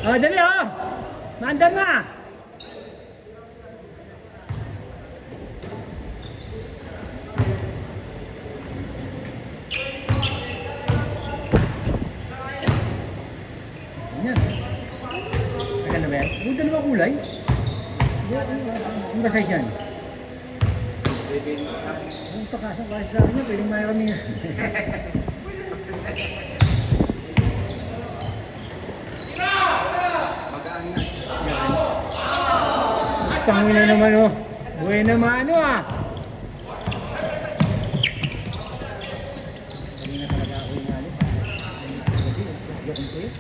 Oh, dali oh. Maandar na. Yan. Tagal na ba yan? Buta na ba kulay? Ang ba size yan? Ang pakasang kasi sa akin niya, pwedeng mayroon niya. Pangina naman oh. Buhay naman ah. Kanina talaga ako yung alit. Kasi, yakong ko yun.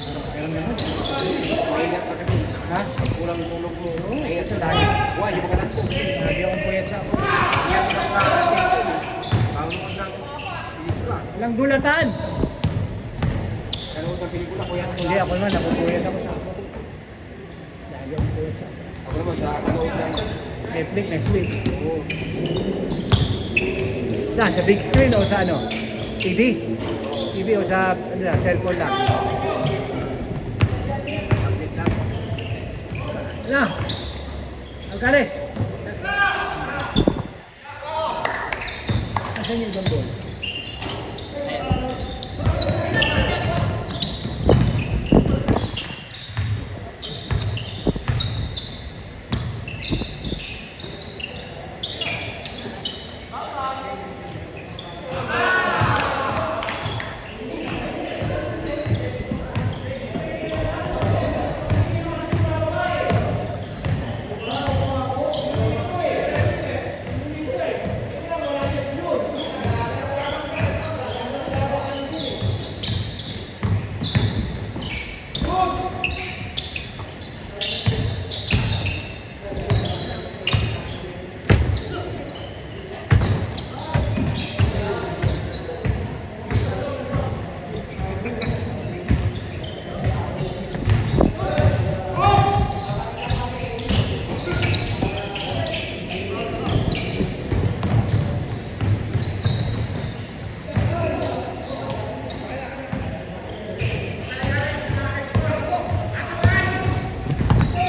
Parang naman. Mahigat pa kasi. Ha? Kulang tulog mo. Ay, ito dahil. Wah, di mo ka nagpo. Lagi akong puyat sa ako. Iyan mo lang kakasya. Paano mo lang pelikula? Walang gulatan. Ano mo pelikula ko yan? Hindi ako naman, napupuyat ako sa ako. Lagi akong puyat sa ako. Ako naman sa kanood lang. Netflix. Oo. Saan? Sa big screen o sa ano? TV? TV o sa ano na, cellphone lang? Ano? Alcares? Asan yung ibang ball?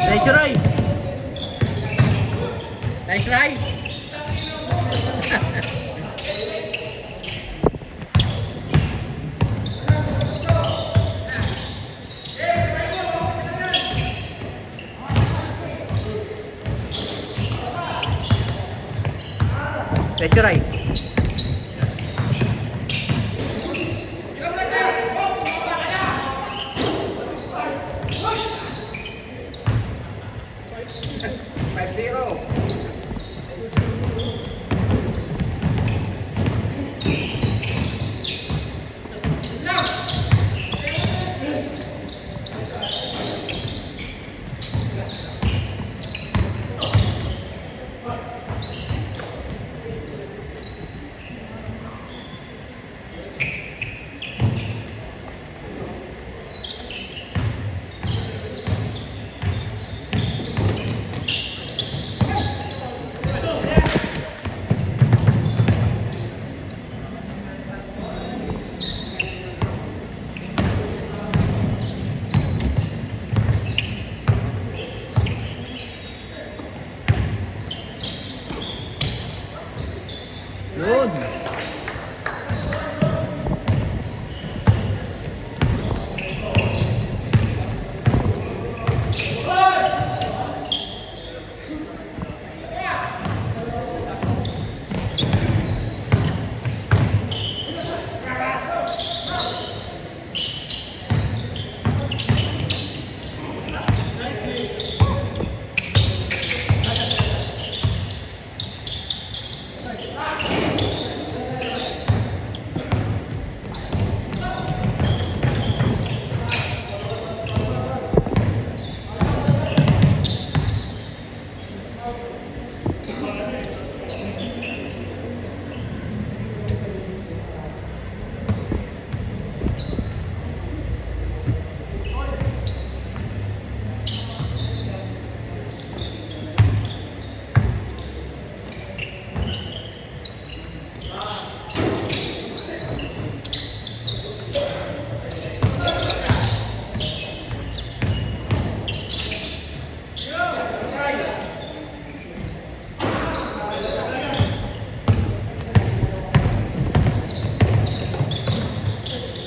Nice try! Nice try! Nice try!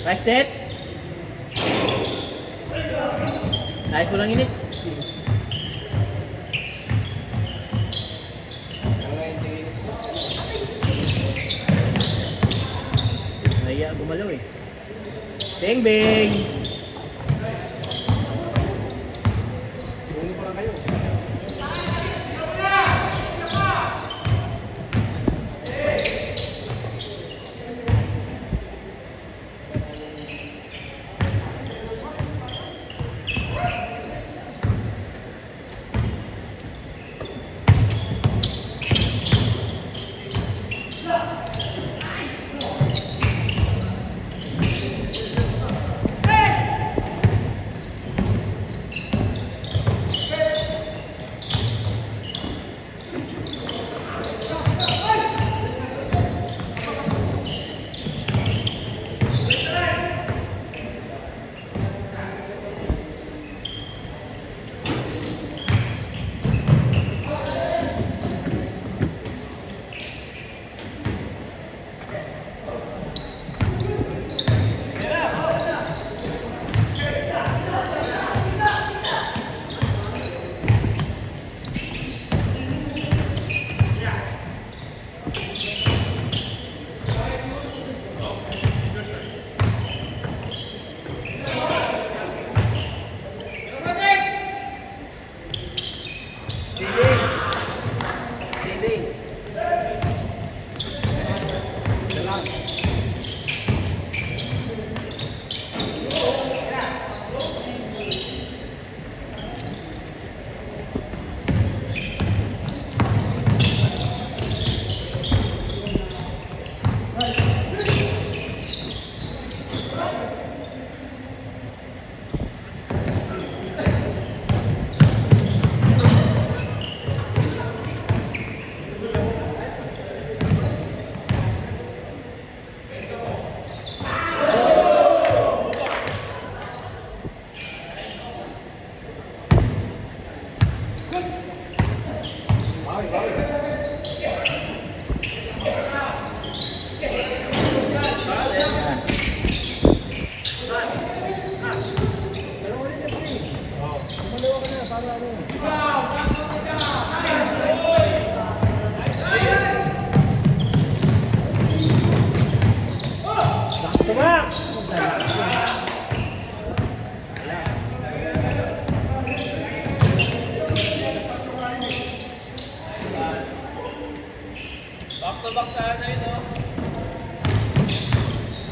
Nice net. Nice mo lang init. Naya gumalaw eh. Beng beng. Puno pa lang kayo.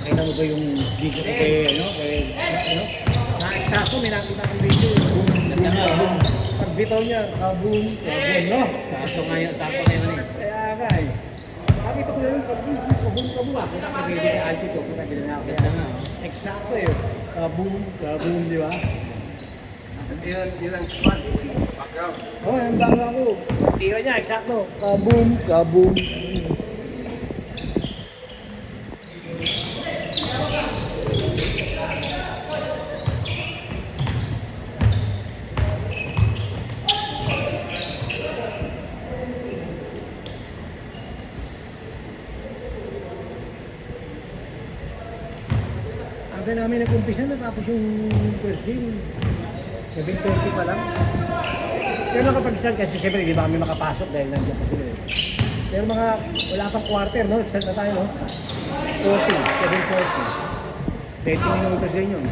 Nakita mo ba yung video ko ano? Na-eksakto, may nakita akong video. Boom, boom. Pag bitaw niya, boom, no? Sakto ngayon eh. Kaya nga eh. Nakita ko na yun, pag boom, kita ka ready ka alti ko, kita ginagawa. Kaya eksakto eh. Boom, di ba? Yun ang squad. Background. Oh, yung bangga ko. Tira niya, eksakto. Kaboom. Aga namin nag-umpisa, natapos yung first game. 7:30 pa lang. Pero nakapag-start kasi syempre hindi ba kami makapasok dahil nandiyan pa sila. Pero wala pang quarter, no? Start na tayo, no? 7:40. 30 minutos ganyan.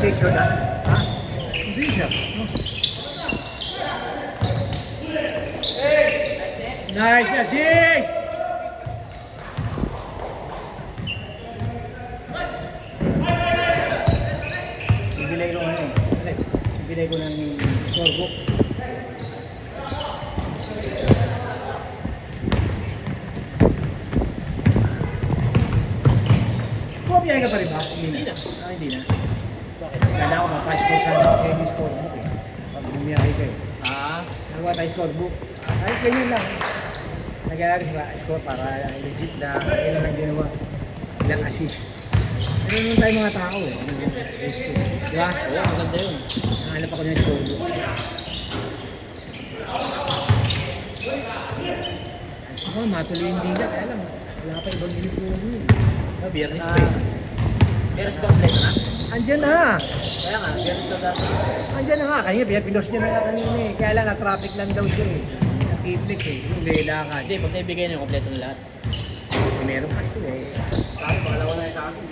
Picture na? Ha? Hindi siya. Nice assist! Ibigay ko ano eh. Ibigay ko ng scorebook. Bumiyahe ka pa rin ba? Hindi na. Ah, hindi na. Bakit? Kala ko mapa-score sana ako sa yung scorebook eh. Pag bumiyahe ka eh. Ah, Nagawa tayo scorebook. Ay, ganyan lang. Nag-aaral sa score para legit na ilan ang ginawa. Ilang assist. Pero naman tayo mga tao eh. Di ba? oo, maganda yun. Nahanap ako ng scorebook. Ako, matuloy yung bigat. Kaya lang, wala pa ibang ginagawa mo eh. Ah, biyernes Ah. pa eh. Biyernes kompleto na? Andyan na! Kaya nga, biyernes na dati. Andyan na nga, kanina pinos niya na nga kanina eh. Kaya lang, na-traffic lang daw siya eh. Nakiplik eh, yung lela ka. Hindi, pag naibigay na yung kompleto na lahat. Meron pa ito eh. Sabi, pangalawa na yung sa akin.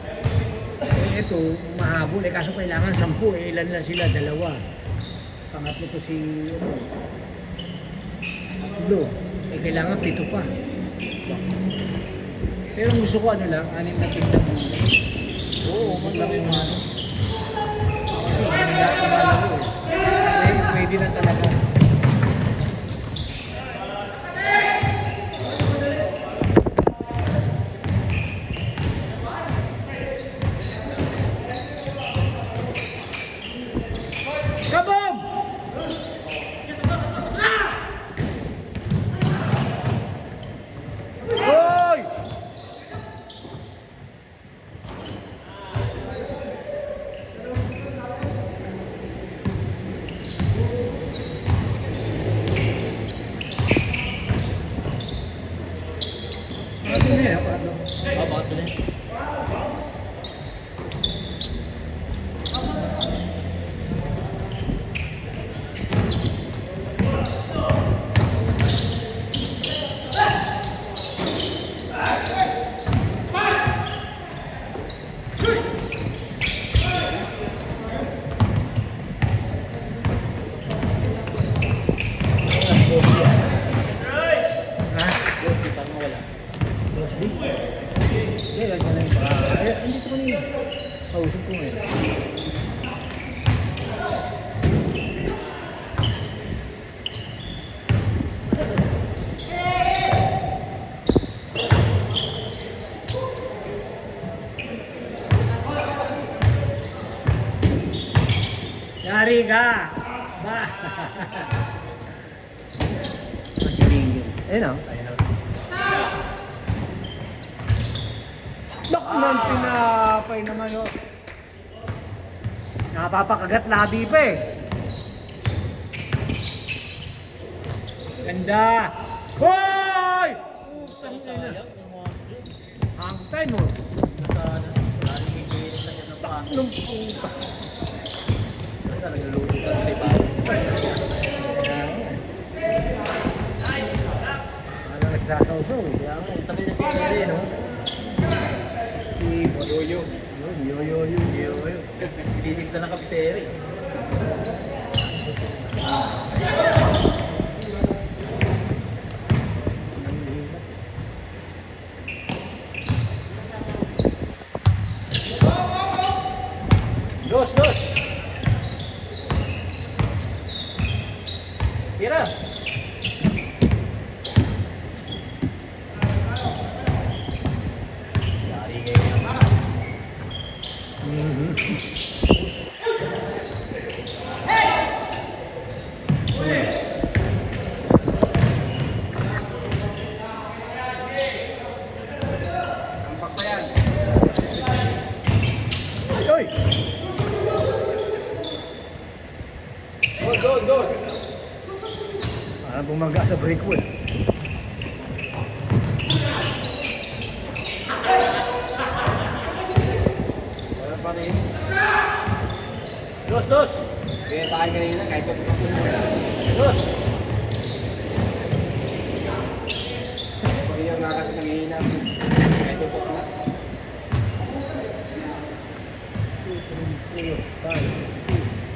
Eh, ito, mahabol eh. Kaso kailangan 10 eh. Ilan na sila? 2. Pangatlo to si, ano, Tatlo. Eh, kailangan 7 pa. Pero ang gusto ko ano lang, 6 na team lang muna. Oo, maganda yung ano. Kasi hindi na kumalaro eh. Pwede na talaga. Kabog! Hoy! Ano na yan, Pablo? Ah, bakit tuloy? Ha? Hindi, parang wala. Crosby? Hindi, lang ka lang. Hindi ko kanina. Kausap ko ngayon. Yari ka! Ba! Magaling yun. Ayun o. Nakuman, pinapay naman yun. Napapakagat labi pa eh. Ganda! Hoy! Putang ina. Sayang, yung mga yun. Hang time mo. Sana, wala nang higilin na yan ng paano. Nung puta. Talaga luto ka sa iba. Ano nagsasaw-saw eh. Kaya nga, tabi na si Ede, no? Yoyo. Yoyo. Didikta ng kapiseri. Dos! Tira! Yari kayo. Tampak pa yan. Oy! Doon. Parang bumaga sa break wood. Wala pa rin. Dos! Kaya tayo kanina, kahit pa pupunta mo yan. Dos! Pag yung nga kasi nangihina. Kahit pa pupunta. 2, 3, 4, 5, 6.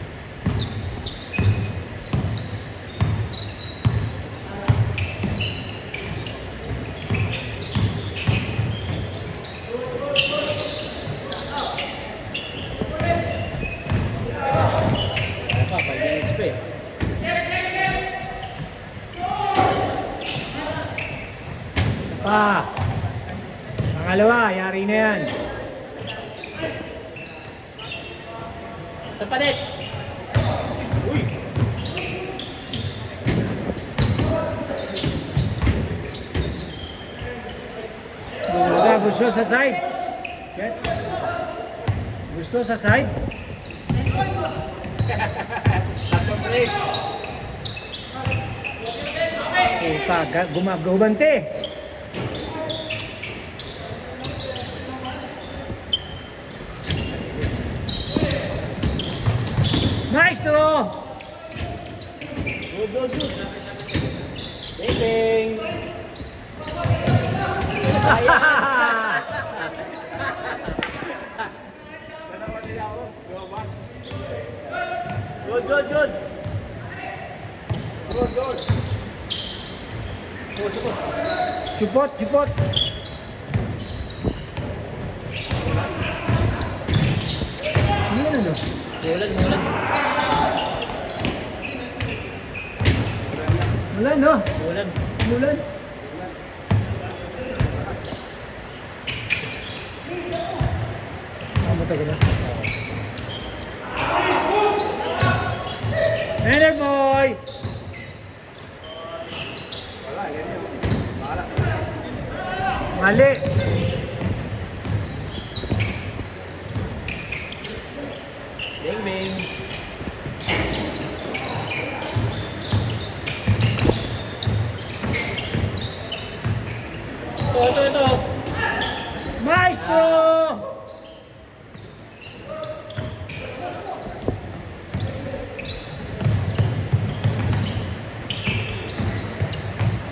Ano pa, 5 minutes pa eh. Pa! Pangalawa, yari na yan. Sa palit. Uy. Gusto sa side. Check. Gusto sa side. Tatlong break. Puta, gumagumante. Nice throw! Good, good, good. Bing, bing. Good, good, good. Good, good. Support, support. Ano ano? Mulan, mulan. Wala no? Mulan. Mulan. Matagal na. Hey boy! Mali. Bing, bing. Ito. Maestro!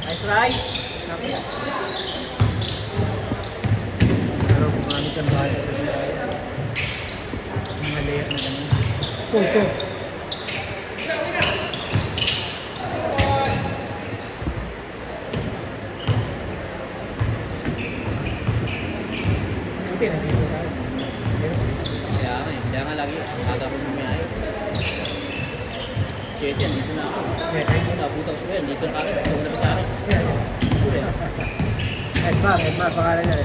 Nice try. Pero kumamit ang bahay. Mga layer na ganun. Ito. Buti na dito tayo. Kaya nga lagi. Aga ko bumiyahe. Shit yan, dito na ako. Nabutang siya yan, dito na kagad. Dito na sa akin. Edmar, pangalan niya.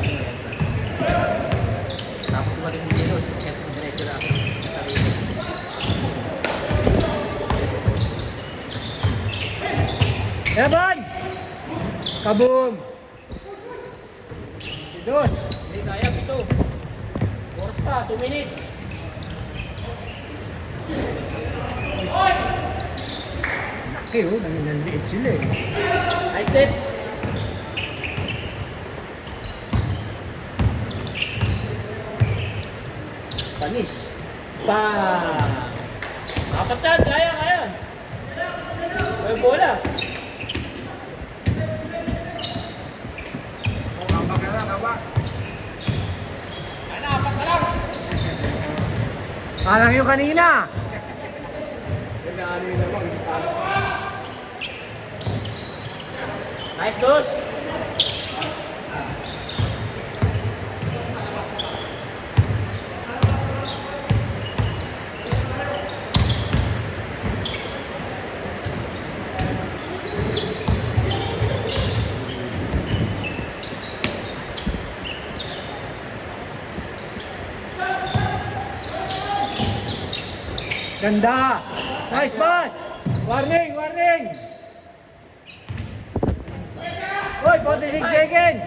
Tapos umating yung dito. Kaya diretso na ako. Evan! Kaboom! Dos! Hindi kaya, ito. Oras pa, 2 minutes. Laki oh, nanliit sila eh. Nice hit. Panis. Bang! Apat yan, kaya. May bola. Parang yung kanina. Nice dos. Ganda! Nice pass! Warning! Warning! Hoy, 46 seconds!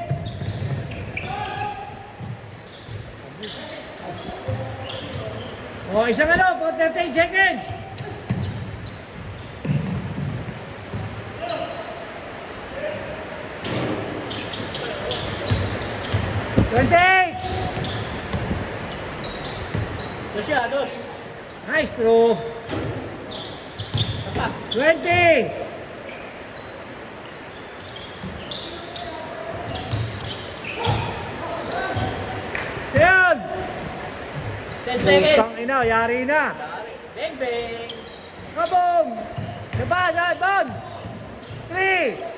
Oh, isang ano, 38 seconds! $28! Dos siya, dos. Nice throw! Tapa. 20! Yan! 10 seconds. Putang ina, yari na! Bang, bang. Kaboom! Diba, Bon! 3,